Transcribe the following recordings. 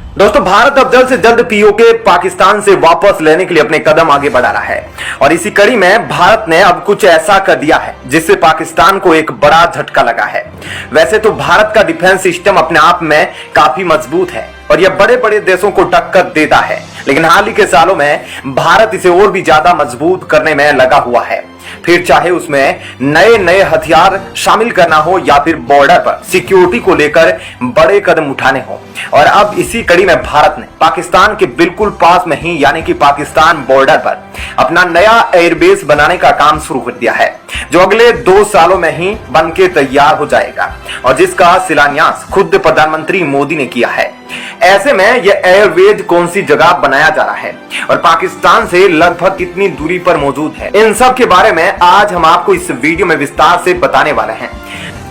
दोस्तों, भारत अब जल्द से जल्द पीओके पाकिस्तान से वापस लेने के लिए अपने कदम आगे बढ़ा रहा है और इसी कड़ी में भारत ने अब कुछ ऐसा कर दिया है जिससे पाकिस्तान को एक बड़ा झटका लगा है। वैसे तो भारत का डिफेंस सिस्टम अपने आप में काफी मजबूत है और यह बड़े बड़े देशों को टक्कर देता है, लेकिन हाल ही के सालों में भारत इसे और भी ज्यादा मजबूत करने में लगा हुआ है। फिर चाहे उसमें नए नए हथियार शामिल करना हो या फिर बॉर्डर पर सिक्योरिटी को लेकर बड़े कदम उठाने हो। और अब इसी कड़ी में भारत ने पाकिस्तान के बिल्कुल पास में ही यानी कि पाकिस्तान बॉर्डर पर अपना नया एयरबेस बनाने का काम शुरू कर दिया है, जो अगले 2 सालों में ही बनके तैयार हो जाएगा और जिसका शिलान्यास खुद प्रधानमंत्री मोदी ने किया है। ऐसे में यह एयरबेस कौन सी जगह बनाया जा रहा है और पाकिस्तान से लगभग कितनी दूरी पर मौजूद है, इन सब के बारे में आज हम आपको इस वीडियो में विस्तार से बताने वाले हैं।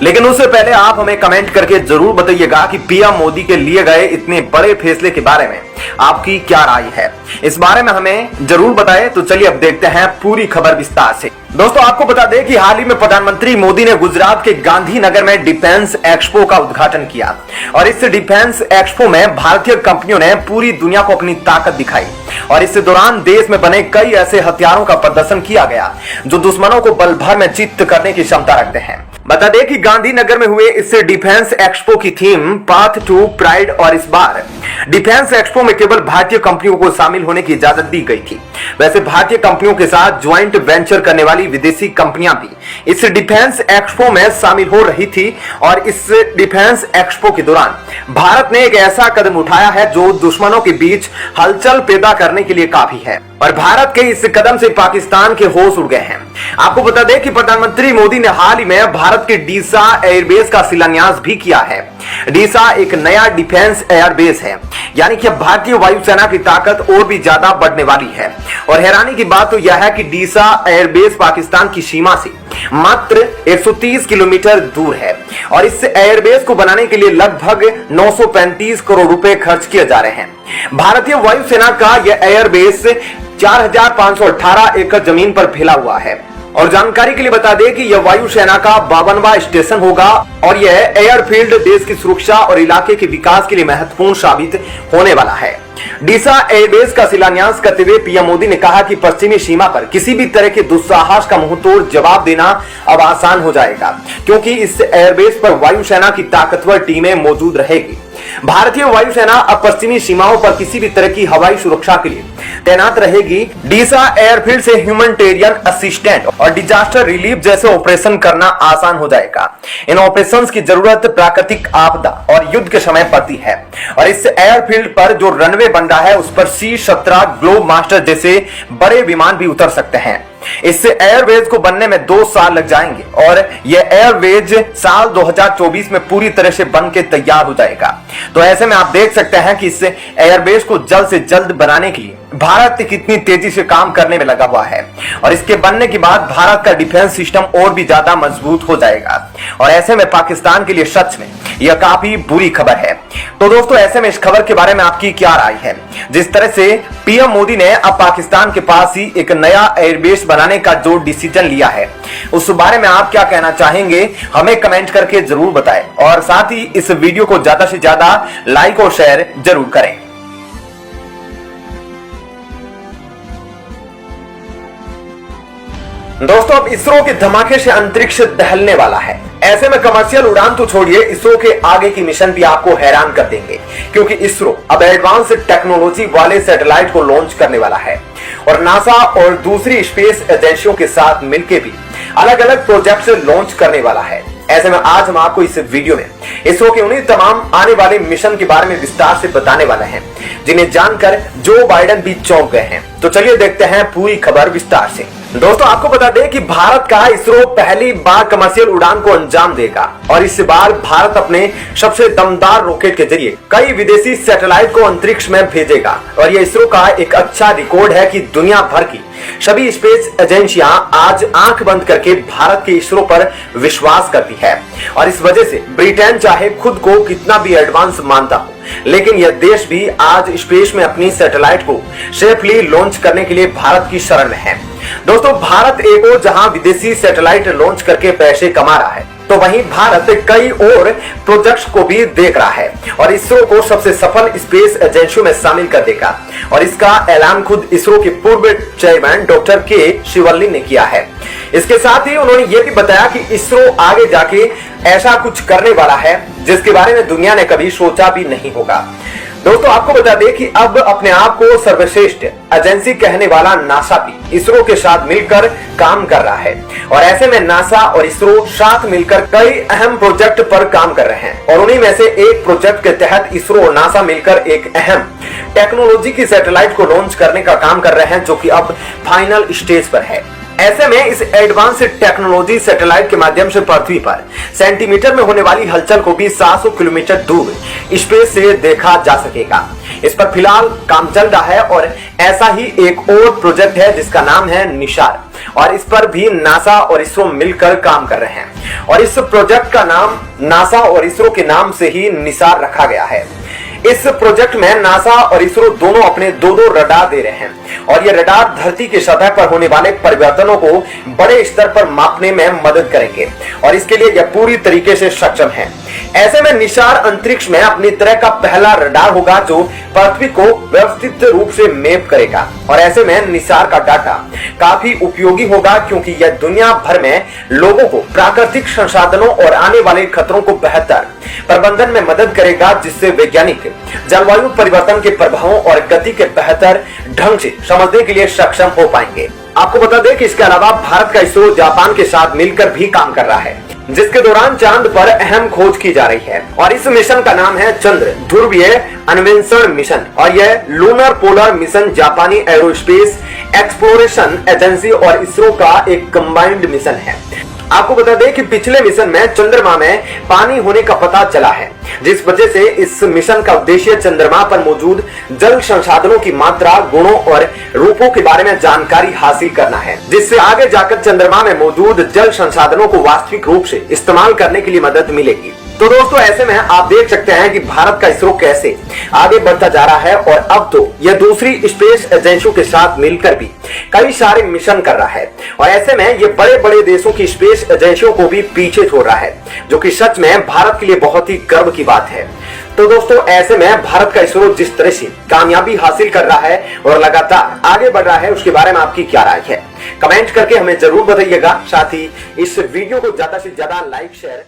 लेकिन उससे पहले आप हमें कमेंट करके जरूर बताइएगा कि पीएम मोदी के लिए गए इतने बड़े फैसले के बारे में आपकी क्या राय है, इस बारे में हमें जरूर बताएं। तो चलिए अब देखते हैं पूरी खबर विस्तार से। दोस्तों, आपको बता दें कि हाल ही में प्रधानमंत्री मोदी ने गुजरात के गांधीनगर में डिफेंस एक्सपो का उद्घाटन किया और इस डिफेंस एक्सपो में भारतीय कंपनियों ने पूरी दुनिया को अपनी ताकत दिखाई और इस दौरान देश में बने कई ऐसे हथियारों का प्रदर्शन किया गया जो दुश्मनों को पल भर में चित्त करने की क्षमता रखते हैं। बता दें कि गांधीनगर में हुए इस डिफेंस एक्सपो की थीम पाथ टू प्राइड और इस बार डिफेंस एक्सपो में केवल भारतीय कंपनियों को शामिल होने की इजाजत दी गई थी। वैसे भारतीय कंपनियों के साथ ज्वाइंट वेंचर करने वाली विदेशी कंपनियां भी इस डिफेंस एक्सपो में शामिल हो रही थी और इस डिफेंस एक्सपो के दौरान भारत ने एक ऐसा कदम उठाया है जो दुश्मनों के बीच हलचल पैदा करने के लिए काफी है और भारत के इस कदम से पाकिस्तान के होश उड़ गए हैं। आपको बता दें कि प्रधानमंत्री मोदी ने हाल ही में भारत के डीसा एयरबेस का शिलान्यास भी किया है। डीसा एक नया डिफेंस एयरबेस है, यानी कि भारतीय वायुसेना की ताकत और भी ज्यादा बढ़ने वाली है और हैरानी की बात तो यह है कि डीसा एयरबेस पाकिस्तान की सीमा से मात्र 130 किलोमीटर दूर है और इस एयरबेस को बनाने के लिए लगभग 935 करोड़ रुपए खर्च किए जा रहे हैं। भारतीय वायुसेना का यह एयरबेस 4,518 एकड़ जमीन पर फैला हुआ है और जानकारी के लिए बता दें कि यह वायुसेना का 52वां स्टेशन होगा और यह एयरफील्ड देश की सुरक्षा और इलाके के विकास के लिए महत्वपूर्ण साबित होने वाला है। डीसा एयरबेस का शिलान्यास करते हुए पीएम मोदी ने कहा कि पश्चिमी सीमा पर किसी भी तरह के दुस्साहस का मुंहतोड़ जवाब देना अब आसान हो जाएगा, क्योंकि इस एयरबेस पर वायुसेना की ताकतवर टीमें मौजूद रहेगी। भारतीय वायुसेना अब पश्चिमी सीमाओं पर किसी भी तरह की हवाई सुरक्षा के लिए तैनात रहेगी। डीसा एयरफील्ड से ह्यूमैनिटेरियन असिस्टेंट और डिजास्टर रिलीफ जैसे ऑपरेशन करना आसान हो जाएगा। इन ऑपरेशंस की जरूरत प्राकृतिक आपदा और युद्ध के समय पड़ती है और इस एयरफील्ड पर जो रनवे बन रहा है उस पर C-17 ग्लोब मास्टर जैसे बड़े विमान भी उतर सकते हैं। इससे एयरवेज को बनने में 2 साल लग जाएंगे और यह एयरवेज साल 2024 में पूरी तरह से बन के तैयार हो जाएगा। तो ऐसे में आप देख सकते हैं कि इस एयरबेस को जल्द से जल्द बनाने के लिए भारत कितनी तेजी से काम करने में लगा हुआ है और इसके बनने के बाद भारत का डिफेंस सिस्टम और भी ज्यादा मजबूत हो जाएगा और ऐसे में पाकिस्तान के लिए सच में यह काफी बुरी खबर है। तो दोस्तों, ऐसे में इस खबर के बारे में आपकी क्या राय है? जिस तरह से पीएम मोदी ने अब पाकिस्तान के पास ही एक नया एयरबेस बनाने का जो डिसीजन लिया है उस बारे में आप क्या कहना चाहेंगे, हमें कमेंट करके जरूर बताएं और साथ ही इस वीडियो को ज्यादा से ज्यादा लाइक और शेयर जरूर करें। दोस्तों, अब इसरो के धमाके से अंतरिक्ष दहलने वाला है। ऐसे में कमर्शियल उड़ान तो छोड़िए, इसरो के आगे की मिशन भी आपको हैरान कर देंगे, क्योंकि इसरो अब एडवांस टेक्नोलॉजी वाले सैटेलाइट को लॉन्च करने वाला है और नासा और दूसरी स्पेस एजेंसियों के साथ मिलकर भी अलग अलग प्रोजेक्ट लॉन्च करने वाला है। ऐसे में आज हम आपको इस वीडियो में इसरो के उन्हीं तमाम आने वाले मिशन के बारे में विस्तार से बताने वाले हैं जिन्हें जानकर जो बाइडेन भी चौंक गए हैं। तो चलिए देखते हैं पूरी खबर विस्तार से। दोस्तों, आपको बता दें कि भारत का इसरो पहली बार कमर्शियल उड़ान को अंजाम देगा और इस बार भारत अपने सबसे दमदार रॉकेट के जरिए कई विदेशी सैटेलाइट को अंतरिक्ष में भेजेगा और यह इसरो का एक अच्छा रिकॉर्ड है कि दुनिया भर की सभी स्पेस एजेंसियां आज आंख बंद करके भारत के इसरो पर विश्वास करती है और इस वजह से ब्रिटेन चाहे खुद को कितना भी एडवांस मानता हो, लेकिन यह देश भी आज स्पेस में अपनी सैटेलाइट को सेफली लॉन्च करने के लिए भारत की शरण में है। दोस्तों, भारत एक और जहां विदेशी सैटेलाइट लॉन्च करके पैसे कमा रहा है, तो वहीं भारत कई और प्रोजेक्ट्स को भी देख रहा है और इसरो को सबसे सफल स्पेस एजेंसियों में शामिल कर देगा। और इसका ऐलान खुद इसरो के पूर्व चेयरमैन डॉक्टर के शिवल्ली ने किया है। इसके साथ ही उन्होंने यह भी बताया कि इसरो आगे जाके ऐसा कुछ करने वाला है जिसके बारे में दुनिया ने कभी सोचा भी नहीं होगा। दोस्तों, आपको बता दें कि अब अपने आप को सर्वश्रेष्ठ एजेंसी कहने वाला नासा भी इसरो के साथ मिलकर काम कर रहा है और ऐसे में नासा और इसरो साथ मिलकर कई अहम प्रोजेक्ट पर काम कर रहे हैं और उन्हीं में से एक प्रोजेक्ट के तहत इसरो और नासा मिलकर एक अहम टेक्नोलॉजी की सैटेलाइट को लॉन्च करने का काम कर रहे हैं, जो कि अब फाइनल स्टेज पर है। ऐसे में इस एडवांस टेक्नोलॉजी सैटेलाइट के माध्यम से पृथ्वी पर सेंटीमीटर में होने वाली हलचल को भी 700 किलोमीटर दूर स्पेस से देखा जा सकेगा। इस पर फिलहाल काम चल रहा है और ऐसा ही एक और प्रोजेक्ट है जिसका नाम है निसार और इस पर भी नासा और इसरो मिलकर काम कर रहे हैं और इस प्रोजेक्ट का नाम नासा और इसरो के नाम से ही निसार रखा गया है। इस प्रोजेक्ट में नासा और इसरो दोनों अपने दो रडार दे रहे हैं और ये रडार धरती की सतह पर होने वाले परिवर्तनों को बड़े स्तर पर मापने में मदद करेंगे और इसके लिए यह पूरी तरीके से सक्षम है। ऐसे में निसार अंतरिक्ष में अपनी तरह का पहला रडार होगा जो पृथ्वी को व्यवस्थित रूप से मैप करेगा और ऐसे में निसार का डाटा काफी उपयोगी होगा क्योंकि यह दुनिया भर में लोगों को प्राकृतिक संसाधनों और आने वाले खतरों को बेहतर प्रबंधन में मदद करेगा, जिससे वैज्ञानिक जलवायु परिवर्तन के प्रभावों और गति के बेहतर ढंग से समझने के लिए सक्षम हो पाएंगे। आपको बता दें कि इसके अलावा भारत का इसरो जापान के साथ मिलकर भी काम कर रहा है, जिसके दौरान चांद पर अहम खोज की जा रही है और इस मिशन का नाम है चंद्र ध्रुवीय अन्वेषण मिशन और यह लूनर पोलर मिशन जापानी एरोस्पेस एक्सप्लोरेशन एजेंसी और इसरो का एक कंबाइंड मिशन है। आपको बता दें कि पिछले मिशन में चंद्रमा में पानी होने का पता चला है, जिस वजह से इस मिशन का उद्देश्य चंद्रमा पर मौजूद जल संसाधनों की मात्रा, गुणों और रूपों के बारे में जानकारी हासिल करना है, जिससे आगे जाकर चंद्रमा में मौजूद जल संसाधनों को वास्तविक रूप से इस्तेमाल करने के लिए मदद मिलेगी। तो दोस्तों, ऐसे में आप देख सकते हैं कि भारत का इसरो कैसे आगे बढ़ता जा रहा है और अब तो यह दूसरी स्पेस एजेंसियों के साथ मिलकर भी कई सारे मिशन कर रहा है और ऐसे में ये बड़े बड़े देशों की स्पेस एजेंसियों को भी पीछे छोड़ रहा है, जो कि सच में भारत के लिए बहुत ही गर्व की बात है। तो दोस्तों, ऐसे में भारत का इसरो जिस तरह से कामयाबी हासिल कर रहा है और लगातार आगे बढ़ रहा है, उसके बारे में आपकी क्या राय है? कमेंट करके हमें जरूर बताइएगा। साथ ही इस वीडियो को ज्यादा से ज्यादा लाइक शेयर